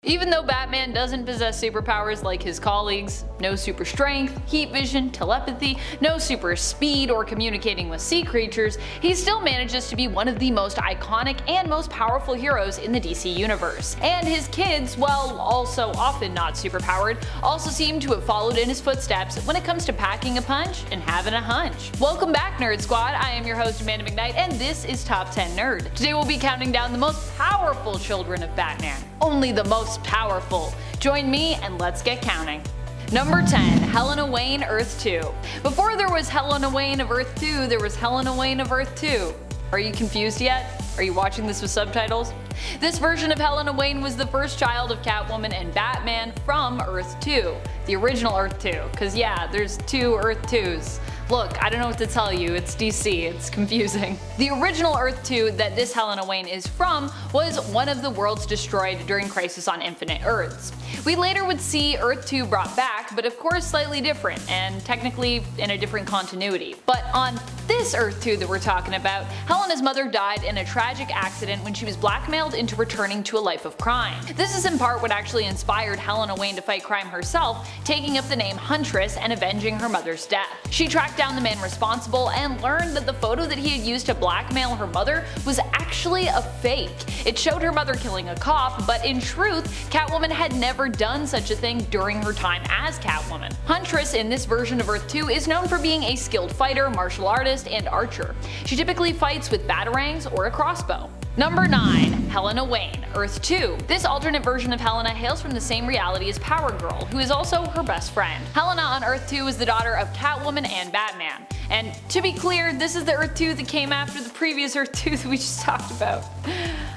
Even though Batman doesn't possess superpowers like his colleagues, no super strength, heat vision, telepathy, no super speed or communicating with sea creatures, he still manages to be one of the most iconic and most powerful heroes in the DC universe. And his kids, while also often not superpowered, also seem to have followed in his footsteps when it comes to packing a punch and having a hunch. Welcome back, Nerd Squad. I am your host Amanda McKnight, and this is Top 10 Nerd. Today we'll be counting down the most powerful children of Batman. Only the most powerful. Join me and let's get counting. Number 10. Helena Wayne, Earth 2. Before there was Helena Wayne of Earth 2, there was Helena Wayne of Earth 2. Are you confused yet? Are you watching this with subtitles? This version of Helena Wayne was the first child of Catwoman and Batman from Earth 2. The original Earth 2. Cause yeah, there's two Earth 2s. Look, I don't know what to tell you, it's DC, it's confusing. The original Earth 2 that this Helena Wayne is from was one of the worlds destroyed during Crisis on Infinite Earths. We later would see Earth 2 brought back, but of course slightly different, and technically in a different continuity. But on this Earth 2 that we're talking about, Helena's mother died in a tragic accident when she was blackmailed into returning to a life of crime. This is in part what actually inspired Helena Wayne to fight crime herself, taking up the name Huntress and avenging her mother's death. She tracked down the man responsible and learned that the photo that he had used to blackmail her mother was actually a fake. It showed her mother killing a cop, but in truth, Catwoman had never done such a thing during her time as Catwoman. Huntress in this version of Earth 2 is known for being a skilled fighter, martial artist, and archer. She typically fights with batarangs or a crossbow. Number 9. Helena Wayne, Earth 2. This alternate version of Helena hails from the same reality as Power Girl, who is also her best friend. Helena on Earth 2 is the daughter of Catwoman and Batman. And to be clear, this is the Earth 2 that came after the previous Earth 2 that we just talked about.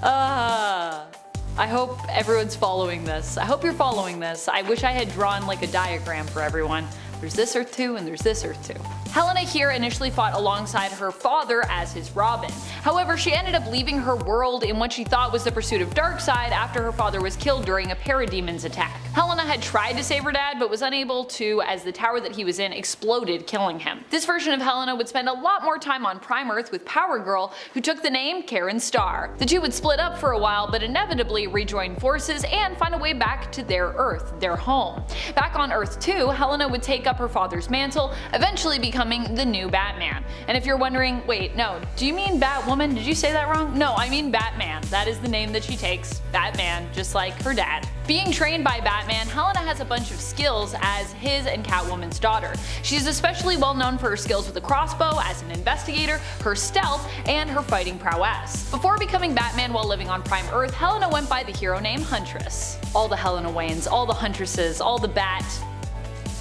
I hope everyone's following this. I hope you're following this. I wish I had drawn like a diagram for everyone. There's this Earth 2 and there's this Earth 2. Helena here initially fought alongside her father as his Robin. However, she ended up leaving her world in what she thought was the pursuit of Darkseid after her father was killed during a Parademon's attack. Helena had tried to save her dad but was unable to as the tower that he was in exploded, killing him. This version of Helena would spend a lot more time on Prime Earth with Power Girl, who took the name Karen Starr. The two would split up for a while but inevitably rejoin forces and find a way back to their Earth, their home. Back on Earth 2, Helena would take up her father's mantle, eventually becoming the new Batman. And if you're wondering, wait, no, do you mean Batwoman? Did you say that wrong? No, I mean Batman. That is the name that she takes, Batman, just like her dad. Being trained by Batman, Helena has a bunch of skills as his and Catwoman's daughter. She's especially well known for her skills with a crossbow as an investigator, her stealth, and her fighting prowess. Before becoming Batman while living on Prime Earth, Helena went by the hero name Huntress. All the Helena Waynes, all the Huntresses, all the Bat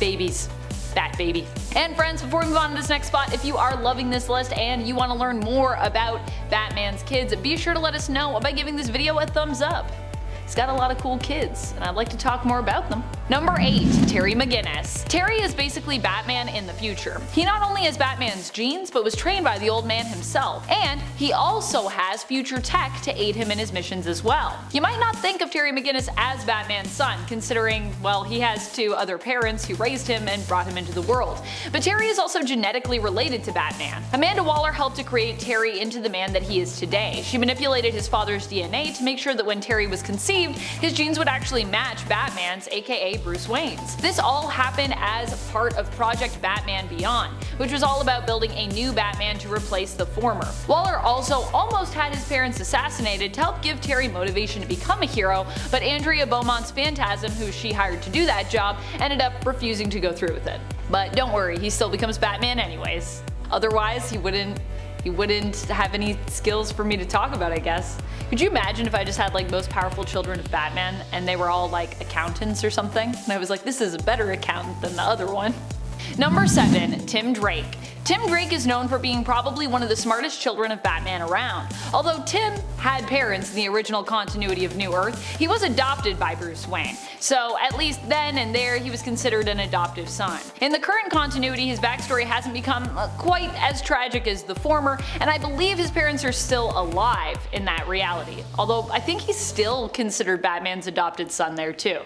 babies. Bat baby. And friends, before we move on to this next spot, if you are loving this list and you want to learn more about Batman's kids, be sure to let us know by giving this video a thumbs up. He's got a lot of cool kids, and I'd like to talk more about them. Number 8. Terry McGinnis. Terry is basically Batman in the future. He not only has Batman's genes, but was trained by the old man himself, and he also has future tech to aid him in his missions as well. You might not think of Terry McGinnis as Batman's son, considering, well, he has two other parents who raised him and brought him into the world. But Terry is also genetically related to Batman. Amanda Waller helped to create Terry into the man that he is today. She manipulated his father's DNA to make sure that when Terry was conceived, his genes would actually match Batman's, aka Bruce Wayne's. This all happened as part of Project Batman Beyond, which was all about building a new Batman to replace the former. Waller also almost had his parents assassinated to help give Terry motivation to become a hero, but Andrea Beaumont's Phantasm, who she hired to do that job, ended up refusing to go through with it. But don't worry, he still becomes Batman anyways. Otherwise, he wouldn't have any skills for me to talk about, I guess. Could you imagine if I just had like most powerful children of Batman and they were all like accountants or something? And I was like, this is a better accountant than the other one. Number 7. Tim Drake. Tim Drake is known for being probably one of the smartest children of Batman around. Although Tim had parents in the original continuity of New Earth, he was adopted by Bruce Wayne. So at least then and there he was considered an adoptive son. In the current continuity, his backstory hasn't become quite as tragic as the former, and I believe his parents are still alive in that reality. Although I think he's still considered Batman's adopted son there too.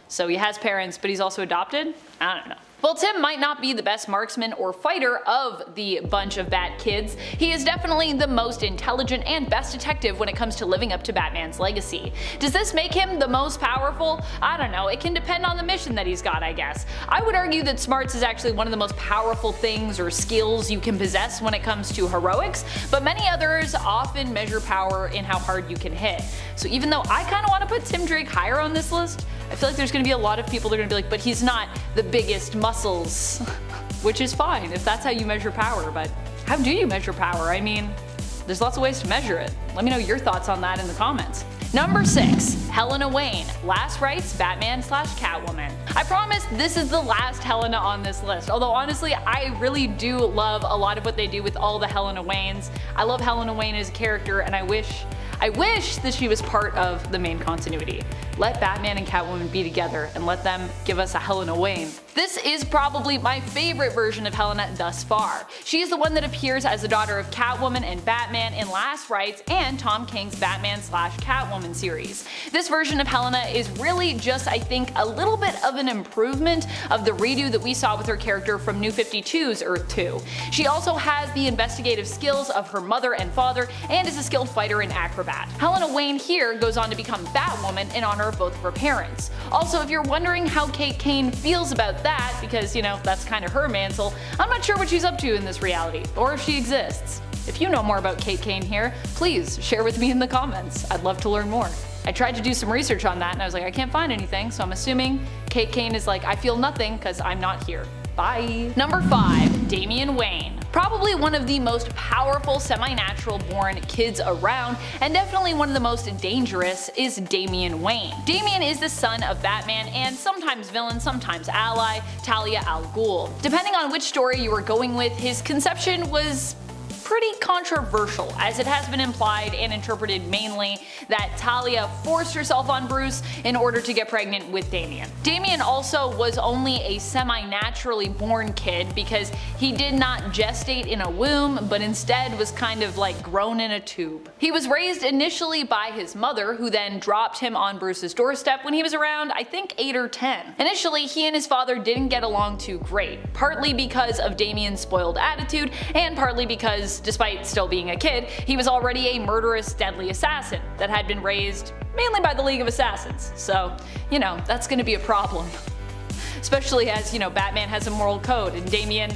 So he has parents, but he's also adopted? I don't know. While Tim might not be the best marksman or fighter of the bunch of Bat kids, he is definitely the most intelligent and best detective when it comes to living up to Batman's legacy. Does this make him the most powerful? I don't know, it can depend on the mission that he's got, I guess. I would argue that smarts is actually one of the most powerful things or skills you can possess when it comes to heroics, but many others often measure power in how hard you can hit. So even though I kinda wanna put Tim Drake higher on this list, I feel like there's gonna be a lot of people that are gonna be like, but he's not the biggest muscles. Which is fine if that's how you measure power, but how do you measure power? I mean, there's lots of ways to measure it. Let me know your thoughts on that in the comments. Number 6. Helena Wayne, last Rites Batman/Catwoman. I promise this is the last Helena on this list, although honestly I really do love a lot of what they do with all the Helena Waynes. I love Helena Wayne as a character, and I wish that she was part of the main continuity. Let Batman and Catwoman be together and let them give us a Helena Wayne. This is probably my favorite version of Helena thus far. She is the one that appears as the daughter of Catwoman and Batman in Last Rites and Tom King's Batman/Catwoman series. This version of Helena is really just, I think, a little bit of an improvement of the redo that we saw with her character from New 52's Earth 2. She also has the investigative skills of her mother and father and is a skilled fighter and acrobat. Helena Wayne here goes on to become Batwoman in honor of both of her parents. Also, if you're wondering how Kate Kane feels about that, because you know, that's kind of her mantle, I'm not sure what she's up to in this reality, or if she exists. If you know more about Kate Kane here, please share with me in the comments. I'd love to learn more. I tried to do some research on that and I was like, I can't find anything, so I'm assuming Kate Kane is like, I feel nothing because I'm not here. Bye. Number 5. Damian Wayne. Probably one of the most powerful semi-natural born kids around, and definitely one of the most dangerous, is Damian Wayne. Damian is the son of Batman and sometimes villain, sometimes ally, Talia al Ghul. Depending on which story you were going with, his conception was pretty controversial, as it has been implied and interpreted mainly that Talia forced herself on Bruce in order to get pregnant with Damian. Damian also was only a semi-naturally born kid because he did not gestate in a womb, but instead was kind of like grown in a tube. He was raised initially by his mother, who then dropped him on Bruce's doorstep when he was around, I think, 8 or 10. Initially, he and his father didn't get along too great, partly because of Damian's spoiled attitude, and partly because, despite still being a kid, he was already a murderous, deadly assassin that had been raised mainly by the League of Assassins. So, you know, that's gonna be a problem. Especially as, you know, Batman has a moral code and Damian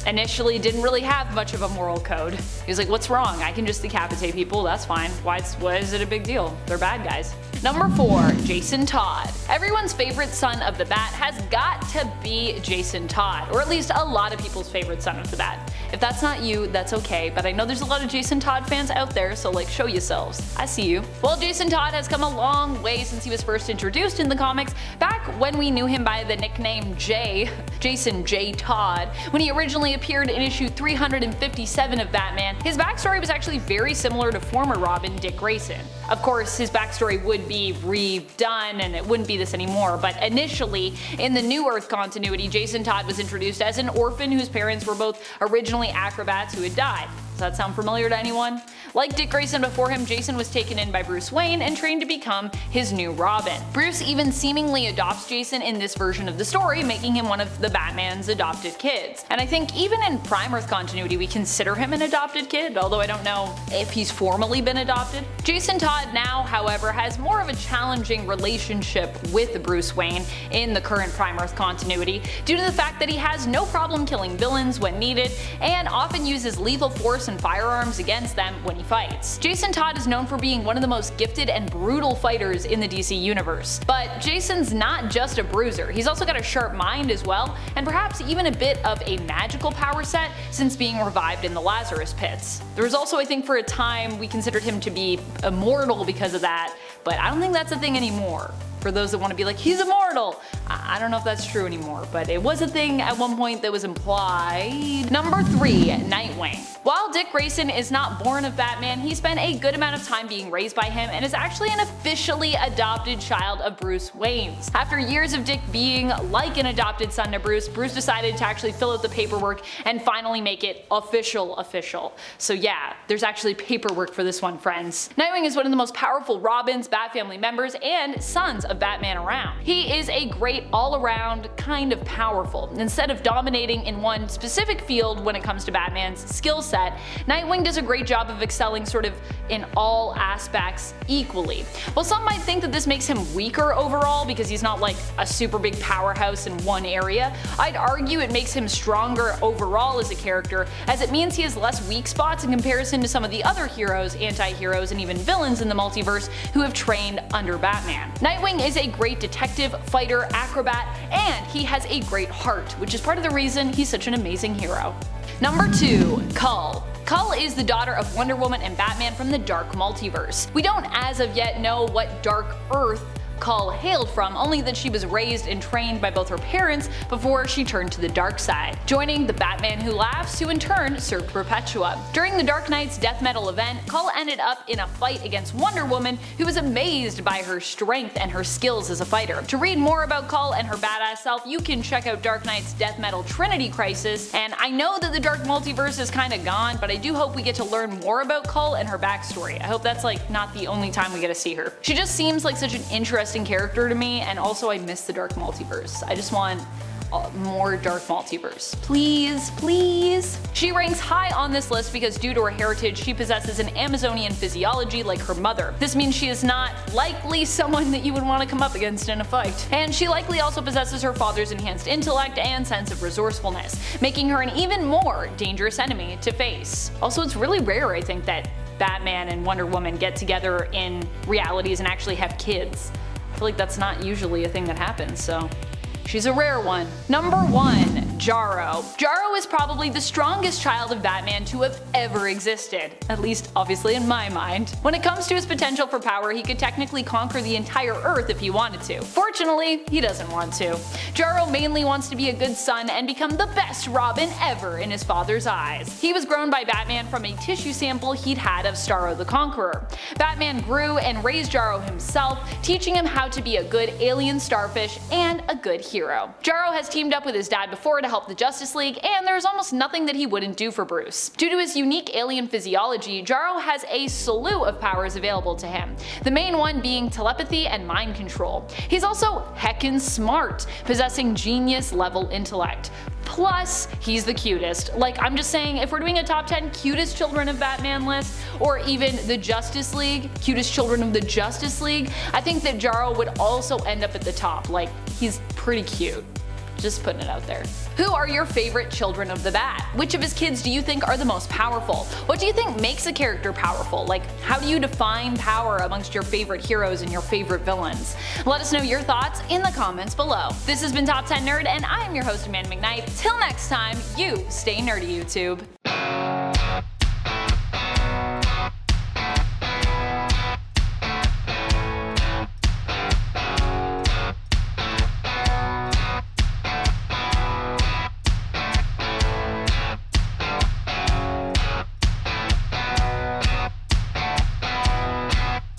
initially didn't really have much of a moral code. He was like, what's wrong? I can just decapitate people, that's fine. Why is it a big deal? They're bad guys. Number 4. Jason Todd. Everyone's favorite son of the Bat has got to be Jason Todd, or at least a lot of people's favorite son of the Bat. If that's not you, that's okay, but I know there's a lot of Jason Todd fans out there, so like, show yourselves. I see you. Well, Jason Todd has come a long way since he was first introduced in the comics, back when we knew him by the nickname Jason J. Todd. When he originally appeared in issue 357 of Batman, his backstory was actually very similar to former Robin Dick Grayson. Of course, his backstory would be redone and it wouldn't be this anymore, but initially, in the New Earth continuity, Jason Todd was introduced as an orphan whose parents were both originally acrobats who had died. Does that sound familiar to anyone? Like Dick Grayson before him, Jason was taken in by Bruce Wayne and trained to become his new Robin. Bruce even seemingly adopts Jason in this version of the story, making him one of the Batman's adopted kids. And I think even in Prime Earth continuity we consider him an adopted kid, although I don't know if he's formally been adopted. Jason Todd now, however, has more of a challenging relationship with Bruce Wayne in the current Prime Earth continuity, due to the fact that he has no problem killing villains when needed, and often uses lethal force and firearms against them when he fights. Jason Todd is known for being one of the most gifted and brutal fighters in the DC universe. But Jason's not just a bruiser, he's also got a sharp mind as well, and perhaps even a bit of a magical power set since being revived in the Lazarus pits. There was also, I think for a time, we considered him to be immortal because of that, but I don't think that's a thing anymore. For those that want to be like, he's immortal! I don't know if that's true anymore, but it was a thing at one point that was implied. Number 3. Nightwing. While Dick Grayson is not born of Batman, he spent a good amount of time being raised by him and is actually an officially adopted child of Bruce Wayne's. After years of Dick being like an adopted son to Bruce decided to actually fill out the paperwork and finally make it official. So yeah, there's actually paperwork for this one, friends. Nightwing is one of the most powerful Robins, Bat family members, and sons of Batman around. He is a great great all-around kind of powerful. Instead of dominating in one specific field when it comes to Batman's skill set, Nightwing does a great job of excelling sort of in all aspects equally. While some might think that this makes him weaker overall because he's not like a super big powerhouse in one area, I'd argue it makes him stronger overall as a character, as it means he has less weak spots in comparison to some of the other heroes, anti-heroes, and even villains in the multiverse who have trained under Batman. Nightwing is a great detective, fighter, acrobat, and he has a great heart, which is part of the reason he's such an amazing hero. Number 2. Kull. Kull is the daughter of Wonder Woman and Batman from the Dark Multiverse. We don't as of yet know what Dark Earth Kull hailed from, only that she was raised and trained by both her parents before she turned to the dark side, joining the Batman Who Laughs, who in turn served Perpetua. During the Dark Knights death metal event, Kull ended up in a fight against Wonder Woman, who was amazed by her strength and her skills as a fighter. To read more about Kull and her badass self, you can check out Dark Knight's death metal Trinity Crisis, and I know that the Dark Multiverse is kinda gone, but I do hope we get to learn more about Kull and her backstory. I hope that's like not the only time we get to see her. She just seems like such an interesting character to me, and also I miss the Dark Multiverse. I just want more Dark Multiverse. Please, please. She ranks high on this list because due to her heritage, she possesses an Amazonian physiology like her mother. This means she is not likely someone that you would want to come up against in a fight. And she likely also possesses her father's enhanced intellect and sense of resourcefulness, making her an even more dangerous enemy to face. Also, it's really rare, I think, that Batman and Wonder Woman get together in realities and actually have kids. I feel like that's not usually a thing that happens, so she's a rare one. Number 1. Jarro. Jarro is probably the strongest child of Batman to have ever existed, at least obviously in my mind. When it comes to his potential for power, he could technically conquer the entire Earth if he wanted to. Fortunately, he doesn't want to. Jarro mainly wants to be a good son and become the best Robin ever in his father's eyes. He was grown by Batman from a tissue sample he'd had of Starro the Conqueror. Batman grew and raised Jarro himself, teaching him how to be a good alien starfish and a good hero. Jarro has teamed up with his dad before to help the Justice League, and there's almost nothing that he wouldn't do for Bruce. Due to his unique alien physiology, Jarro has a slew of powers available to him, the main one being telepathy and mind control. He's also heckin' smart, possessing genius level intellect. Plus, he's the cutest. Like, I'm just saying, if we're doing a top 10 cutest children of Batman list, or even the Justice League, cutest children of the Justice League, I think that Jarro would also end up at the top. Like, he's pretty cute. Just putting it out there. Who are your favorite children of the Bat? Which of his kids do you think are the most powerful? What do you think makes a character powerful? Like, how do you define power amongst your favorite heroes and your favorite villains? Let us know your thoughts in the comments below. This has been Top 10 Nerd, and I am your host, Amanda McKnight. Till next time, you stay nerdy, YouTube.